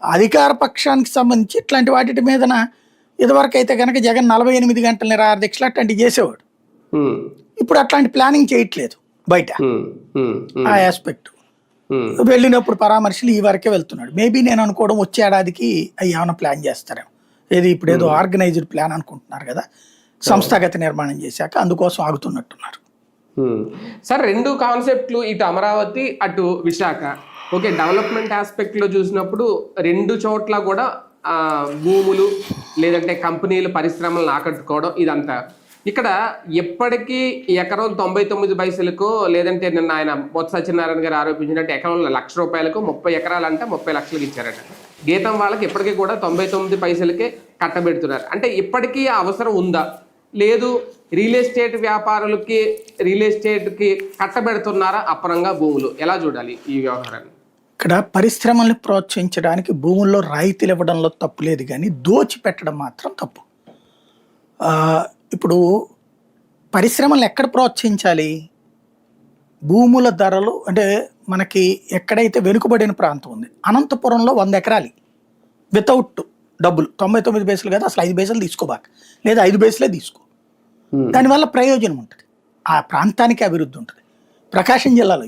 అధికార పక్షానికి సంబంధించి ఇట్లాంటి వాటి మీదన ఇదివరకు అయితే కనుక జగన్ 48 గంటల నిరాహార దీక్షలు అట్లాంటివి చేసేవాడు. ఇప్పుడు అట్లాంటి ప్లానింగ్ చేయట్లేదు బయట. ఆ ఆస్పెక్ట్ వెళ్ళినప్పుడు పరామర్శలు ఈ వరకే వెళ్తున్నాడు. మేబీ నేను అనుకోవడం వచ్చే ఏడాదికి అవి ఏమైనా ప్లాన్ చేస్తారేమో. ఏది ఇప్పుడు ఏదో ఆర్గనైజ్డ్ ప్లాన్ అనుకుంటున్నారు కదా, సంస్థాగత నిర్మాణం చేశాక, అందుకోసం ఆగుతున్నట్టున్నారు. సార్, రెండు కాన్సెప్ట్లు, ఇటు అమరావతి అటు విశాఖ. ఓకే, డెవలప్మెంట్ ఆస్పెక్ట్ లో చూసినప్పుడు రెండు చోట్ల కూడా భూములు లేదంటే కంపెనీలు పరిశ్రమలను ఆకట్టుకోవడం ఇదంతా. ఇక్కడ ఎప్పటికీ ఎకరం 99 పైసలకు, లేదంటే నిన్న ఆయన బొత్స సత్యనారాయణ గారు ఆరోపించినట్టు ఎకరం ₹1,00,000 30 ఎకరాలంటే 30 లక్షలకు ఇచ్చారట. గీతం వాళ్ళకి ఇప్పటికీ కూడా 99 పైసలకే కట్టబెడుతున్నారు. అంటే ఇప్పటికీ అవసరం ఉందా, లేదు రియల్ ఎస్టేట్ వ్యాపారులకి రియల్ ఎస్టేట్కి కట్టబెడుతున్నారా అప్పనంగా భూములు? ఎలా చూడాలి ఈ వ్యవహారాన్ని? ఇక్కడ పరిశ్రమల్ని ప్రోత్సహించడానికి భూముల్లో రాయితీలు ఇవ్వడంలో తప్పు లేదు, కానీ దోచిపెట్టడం మాత్రం తప్పు. ఇప్పుడు పరిశ్రమలను ఎక్కడ ప్రోత్సహించాలి? భూముల ధరలు అంటే మనకి ఎక్కడైతే వెనుకబడిన ప్రాంతం ఉంది, అనంతపురంలో 100 ఎకరాలు వితౌట్ డబ్బులు, 99 పైసలు కాదు, అసలు 5 పైసలు తీసుకోబాక, లేదా 5 పైసలే తీసుకో. దానివల్ల ప్రయోజనం ఉంటుంది, ఆ ప్రాంతానికి అభివృద్ధి ఉంటుంది. ప్రకాశం జిల్లాలో